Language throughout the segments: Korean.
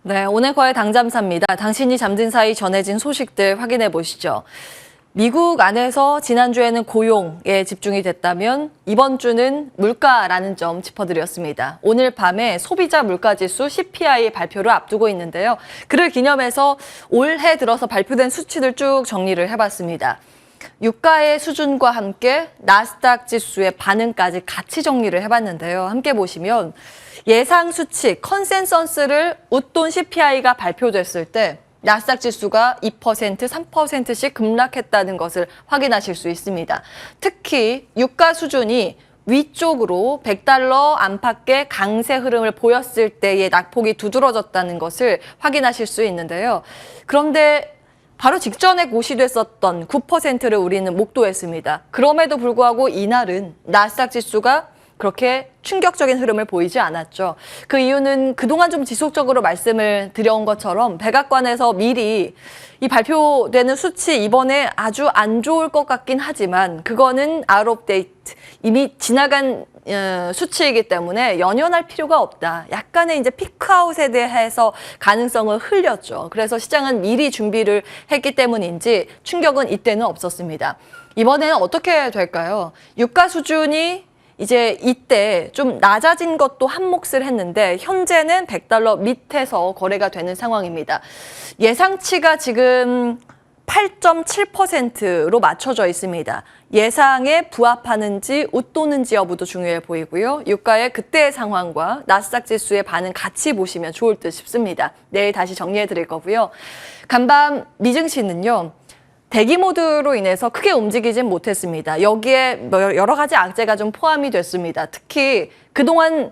네, 오늘 거의 당잠사입니다. 당신이 잠든 사이 전해진 소식들 확인해 보시죠. 미국 안에서 지난주에는 고용에 집중이 됐다면 이번 주는 물가라는 점 짚어드렸습니다. 오늘 밤에 소비자 물가지수 CPI 발표를 앞두고 있는데요. 그를 기념해서 올해 들어서 발표된 수치들 쭉 정리를 해봤습니다. 유가의 수준과 함께 나스닥 지수의 반응까지 같이 정리를 해봤는데요. 함께 보시면 예상 수치, 컨센서스를 웃돈 CPI가 발표됐을 때 나스닥 지수가 2%, 3%씩 급락했다는 것을 확인하실 수 있습니다. 특히 유가 수준이 위쪽으로 100달러 안팎의 강세 흐름을 보였을 때의 낙폭이 두드러졌다는 것을 확인하실 수 있는데요. 그런데 바로 직전에 고시됐었던 9%를 우리는 목도했습니다. 그럼에도 불구하고 이날은 나스닥 지수가 그렇게 충격적인 흐름을 보이지 않았죠. 그 이유는 그동안 좀 지속적으로 말씀을 드려온 것처럼 백악관에서 미리 이 발표되는 수치 이번에 아주 안 좋을 것 같긴 하지만 그거는 out of date, 이미 지나간 수치이기 때문에 연연할 필요가 없다. 약간의 이제 피크아웃에 대해서 가능성을 흘렸죠. 그래서 시장은 미리 준비를 했기 때문인지 충격은 이때는 없었습니다. 이번에는 어떻게 될까요? 유가 수준이 이제 이때 좀 낮아진 것도 한 몫을 했는데 현재는 100달러 밑에서 거래가 되는 상황입니다. 예상치가 지금 8.7%로 맞춰져 있습니다. 예상에 부합하는지 웃도는지 여부도 중요해 보이고요. 유가의 그때의 상황과 나스닥 지수의 반응 같이 보시면 좋을 듯 싶습니다. 내일 다시 정리해 드릴 거고요. 간밤 미증시는요. 대기 모드로 인해서 크게 움직이진 못했습니다. 여기에 여러 가지 악재가 좀 포함이 됐습니다. 특히 그동안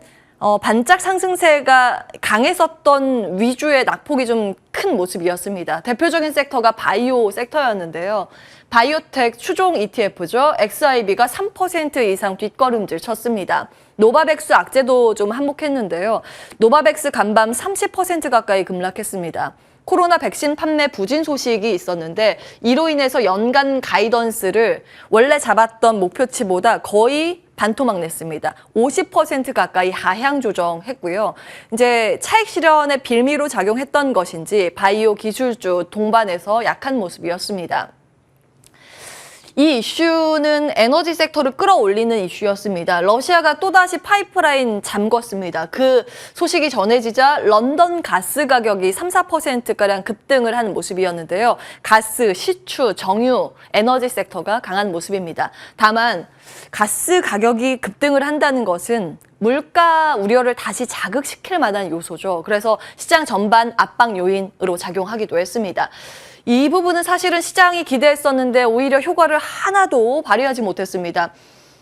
반짝 상승세가 강했었던 위주의 낙폭이 좀 큰 모습이었습니다. 대표적인 섹터가 바이오 섹터였는데요. 바이오텍 추종 ETF죠. XIB가 3% 이상 뒷걸음질 쳤습니다. 노바백스 악재도 좀 한몫했는데요. 노바백스 간밤 30% 가까이 급락했습니다. 코로나 백신 판매 부진 소식이 있었는데 이로 인해서 연간 가이던스를 원래 잡았던 목표치보다 거의 반토막 냈습니다. 50% 가까이 하향 조정했고요. 이제 차익 실현의 빌미로 작용했던 것인지 바이오 기술주 동반해서 약한 모습이었습니다. 이 이슈는 에너지 섹터를 끌어올리는 이슈였습니다. 러시아가 또다시 파이프라인 잠궜습니다. 그 소식이 전해지자 런던 가스 가격이 3, 4%가량 급등을 하는 모습이었는데요. 가스, 시추, 정유, 에너지 섹터가 강한 모습입니다. 다만 가스 가격이 급등을 한다는 것은 물가 우려를 다시 자극시킬 만한 요소죠. 그래서 시장 전반 압박 요인으로 작용하기도 했습니다. 이 부분은 사실은 시장이 기대했었는데 오히려 효과를 하나도 발휘하지 못했습니다.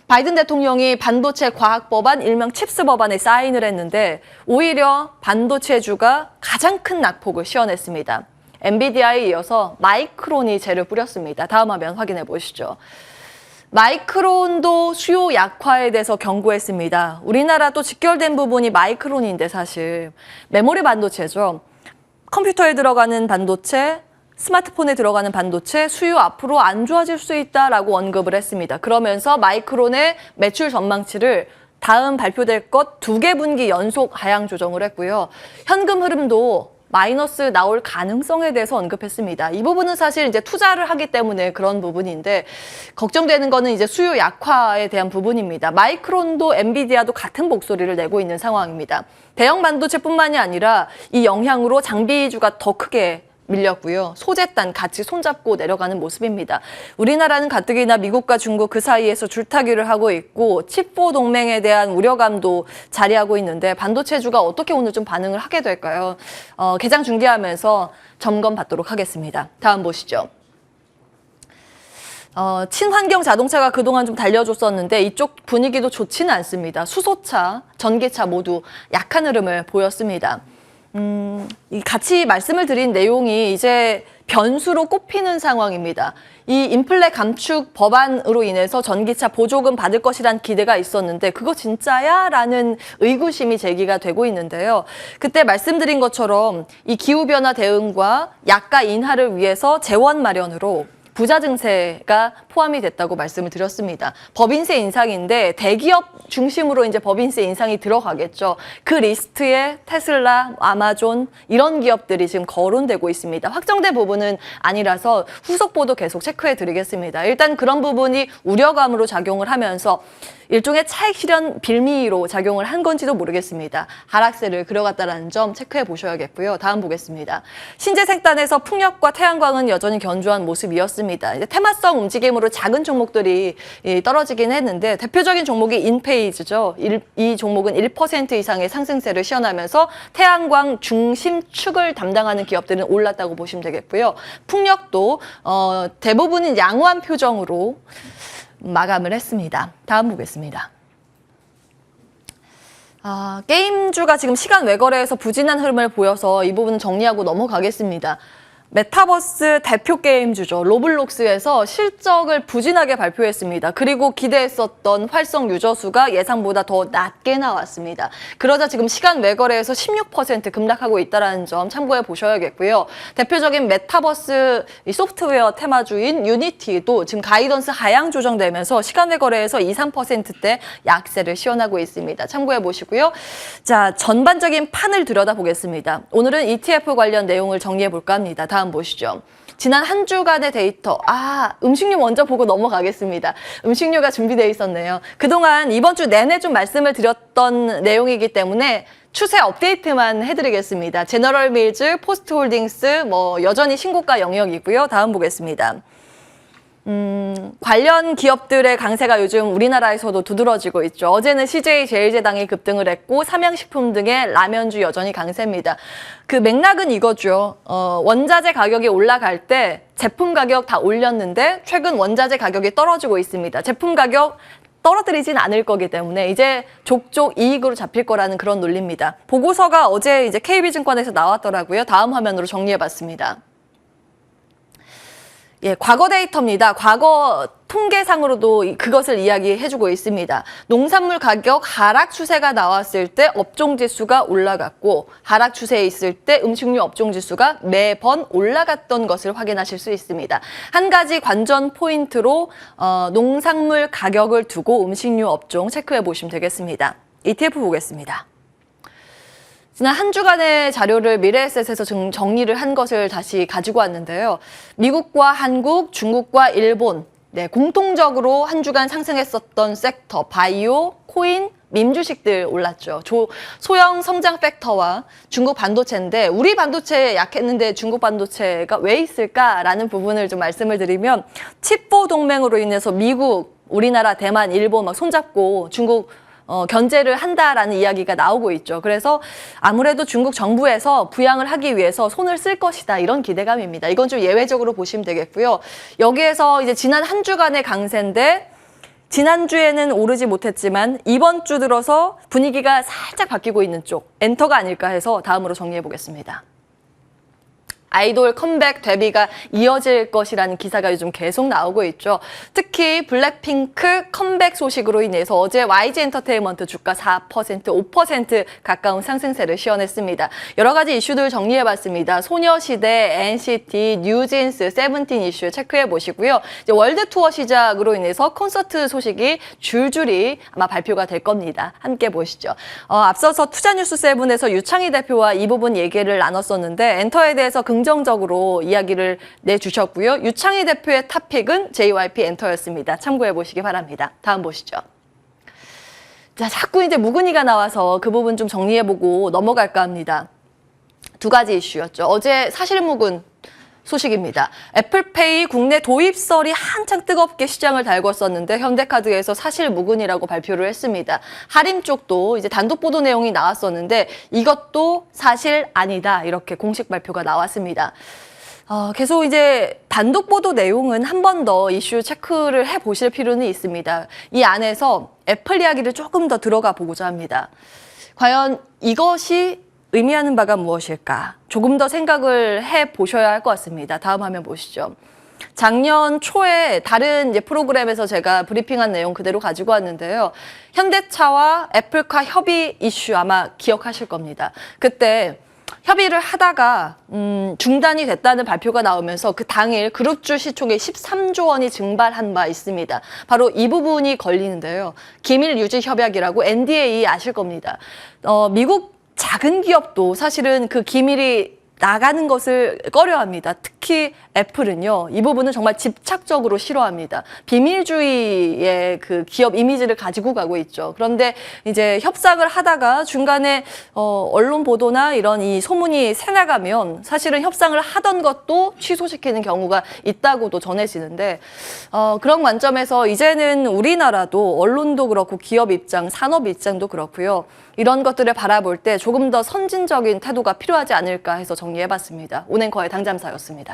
바이든 대통령이 반도체 과학법안, 일명 칩스 법안에 사인을 했는데 오히려 반도체주가 가장 큰 낙폭을 시현했습니다. 엔비디아에 이어서 마이크론이 재를 뿌렸습니다. 다음 화면 확인해 보시죠. 마이크론도 수요 약화에 대해서 경고했습니다. 우리나라도 직결된 부분이 마이크론인데 사실 메모리 반도체죠. 컴퓨터에 들어가는 반도체, 스마트폰에 들어가는 반도체 수요 앞으로 안 좋아질 수 있다라고 언급을 했습니다. 그러면서 마이크론의 매출 전망치를 다음 발표될 것 2개 분기 연속 하향 조정을 했고요. 현금 흐름도 마이너스 나올 가능성에 대해서 언급했습니다. 이 부분은 사실 이제 투자를 하기 때문에 그런 부분인데 걱정되는 거는 이제 수요 약화에 대한 부분입니다. 마이크론도 엔비디아도 같은 목소리를 내고 있는 상황입니다. 대형 반도체뿐만이 아니라 이 영향으로 장비주가 더 크게 밀렸고요. 소재단 같이 손잡고 내려가는 모습입니다. 우리나라는 가뜩이나 미국과 중국 그 사이에서 줄타기를 하고 있고 칩4 동맹에 대한 우려감도 자리하고 있는데 반도체주가 어떻게 오늘 좀 반응을 하게 될까요? 개장 중계하면서 점검 받도록 하겠습니다. 다음 보시죠. 친환경 자동차가 그동안 좀 달려줬었는데 이쪽 분위기도 좋지는 않습니다. 수소차, 전기차 모두 약한 흐름을 보였습니다. 같이 말씀을 드린 내용이 이제 변수로 꼽히는 상황입니다. 이 인플레 감축 법안으로 인해서 전기차 보조금 받을 것이란 기대가 있었는데 그거 진짜야? 라는 의구심이 제기가 되고 있는데요. 그때 말씀드린 것처럼 이 기후변화 대응과 약가 인하를 위해서 재원 마련으로 부자 증세가 포함 포함이 됐다고 말씀을 드렸습니다. 법인세 인상인데 대기업 중심으로 이제 법인세 인상이 들어가겠죠. 그 리스트에 테슬라, 아마존 이런 기업들이 지금 거론되고 있습니다. 확정된 부분은 아니라서 후속 보도 계속 체크해 드리겠습니다. 일단 그런 부분이 우려감으로 작용을 하면서 일종의 차익 실현 빌미로 작용을 한 건지도 모르겠습니다. 하락세를 그려갔다는 점 체크해 보셔야겠고요. 다음 보겠습니다. 신재생산에서 풍력과 태양광은 여전히 견조한 모습이었습니다. 이제 테마성 움직임으로 작은 종목들이 떨어지긴 했는데 대표적인 종목이 인페이즈죠. 이 종목은 1% 이상의 상승세를 시현하면서 태양광 중심축을 담당하는 기업들은 올랐다고 보시면 되겠고요. 풍력도 대부분은 양호한 표정으로 마감을 했습니다. 다음 보겠습니다. 게임주가 지금 시간 외거래에서 부진한 흐름을 보여서 이 부분은 정리하고 넘어가겠습니다. 메타버스 대표 게임주죠. 로블록스에서 실적을 부진하게 발표했습니다. 그리고 기대했었던 활성 유저 수가 예상보다 더 낮게 나왔습니다. 그러자 지금 시간 외거래에서 16% 급락하고 있다는 점 참고해 보셔야겠고요. 대표적인 메타버스 소프트웨어 테마주인 유니티도 지금 가이던스 하향 조정되면서 시간 외거래에서 2, 3%대 약세를 시현하고 있습니다. 참고해 보시고요. 자, 전반적인 판을 들여다보겠습니다. 오늘은 ETF 관련 내용을 정리해 볼까 합니다. 다음 보시죠. 지난 한 주간의 데이터. 음식료 먼저 보고 넘어가겠습니다. 음식료가 준비되어 있었네요. 그동안 이번 주 내내 좀 말씀을 드렸던 내용이기 때문에 추세 업데이트만 해드리겠습니다. 제너럴 밀즈, 포스트홀딩스 여전히 신고가 영역이고요. 다음 보겠습니다. 관련 기업들의 강세가 요즘 우리나라에서도 두드러지고 있죠. 어제는 CJ 제일제당이 급등을 했고 삼양식품 등의 라면주 여전히 강세입니다. 그 맥락은 이거죠. 원자재 가격이 올라갈 때 제품 가격 다 올렸는데 최근 원자재 가격이 떨어지고 있습니다. 제품 가격 떨어뜨리진 않을 거기 때문에 이제 족족 이익으로 잡힐 거라는 그런 논리입니다. 보고서가 어제 이제 KB증권에서 나왔더라고요. 다음 화면으로 정리해봤습니다. 예, 과거 데이터입니다. 과거 통계상으로도 그것을 이야기해주고 있습니다. 농산물 가격 하락 추세가 나왔을 때 업종 지수가 올라갔고 하락 추세에 있을 때 음식료 업종 지수가 매번 올라갔던 것을 확인하실 수 있습니다. 한 가지 관전 포인트로 농산물 가격을 두고 음식료 업종 체크해 보시면 되겠습니다. ETF 보겠습니다. 지난 한 주간의 자료를 미래에셋에서 정리를 한 것을 다시 가지고 왔는데요. 미국과 한국, 중국과 일본 공통적으로 한 주간 상승했었던 섹터, 바이오, 코인, 밈주식들 올랐죠. 소형 성장 팩터와 중국 반도체인데 우리 반도체 약했는데 중국 반도체가 왜 있을까라는 부분을 좀 말씀을 드리면 칩보 동맹으로 인해서 미국, 우리나라, 대만, 일본 막 손잡고 중국 견제를 한다라는 이야기가 나오고 있죠. 그래서 아무래도 중국 정부에서 부양을 하기 위해서 손을 쓸 것이다. 이런 기대감입니다. 이건 좀 예외적으로 보시면 되겠고요. 여기에서 이제 지난 한 주간의 강세인데 지난주에는 오르지 못했지만 이번 주 들어서 분위기가 살짝 바뀌고 있는 쪽 엔터가 아닐까 해서 다음으로 정리해 보겠습니다. 아이돌 컴백 데뷔가 이어질 것이라는 기사가 요즘 계속 나오고 있죠. 특히 블랙핑크 컴백 소식으로 인해서 어제 YG 엔터테인먼트 주가 4%, 5% 가까운 상승세를 시현했습니다. 여러 가지 이슈들 정리해봤습니다. 소녀시대, NCT, 뉴진스, 세븐틴 이슈 체크해 보시고요. 이제 월드 투어 시작으로 인해서 콘서트 소식이 줄줄이 아마 발표가 될 겁니다. 함께 보시죠. 앞서서 투자뉴스 7에서 유창희 대표와 이 부분 얘기를 나눴었는데 엔터에 대해서 긍정적으로 이야기를 내주셨고요. 유창희 대표의 탑픽은 JYP 엔터였습니다. 참고해 보시기 바랍니다. 다음 보시죠. 자, 자꾸 이제 묵은이가 나와서 그 부분 좀 정리해보고 넘어갈까 합니다. 두 가지 이슈였죠. 어제 사실묵은 소식입니다. 애플페이 국내 도입설이 한창 뜨겁게 시장을 달궜었는데 현대카드에서 사실무근이라고 발표를 했습니다. 할인 쪽도 이제 단독 보도 내용이 나왔었는데 이것도 사실 아니다 이렇게 공식 발표가 나왔습니다. 계속 이제 단독 보도 내용은 한 번 더 이슈 체크를 해보실 필요는 있습니다. 이 안에서 애플 이야기를 조금 더 들어가 보고자 합니다. 과연 이것이 의미하는 바가 무엇일까? 조금 더 생각을 해보셔야 할 것 같습니다. 다음 화면 보시죠. 작년 초에 다른 이제 프로그램에서 제가 브리핑한 내용 그대로 가지고 왔는데요. 현대차와 애플카 협의 이슈 아마 기억하실 겁니다. 그때 협의를 하다가 중단이 됐다는 발표가 나오면서 그 당일 그룹주 시총이 13조 원이 증발한 바 있습니다. 바로 이 부분이 걸리는데요. 기밀 유지 협약이라고 NDA 아실 겁니다. 미국 작은 기업도 사실은 그 기밀이 나가는 것을 꺼려합니다. 특히 애플은요, 이 부분은 정말 집착적으로 싫어합니다. 비밀주의의 그 기업 이미지를 가지고 가고 있죠. 그런데 이제 협상을 하다가 중간에 언론 보도나 이런 이 소문이 새나가면 사실은 협상을 하던 것도 취소시키는 경우가 있다고도 전해지는데 그런 관점에서 이제는 우리나라도 언론도 그렇고 기업 입장, 산업 입장도 그렇고요. 이런 것들을 바라볼 때 조금 더 선진적인 태도가 필요하지 않을까 해서 정리해봤습니다. 온앵커의 당잠사였습니다.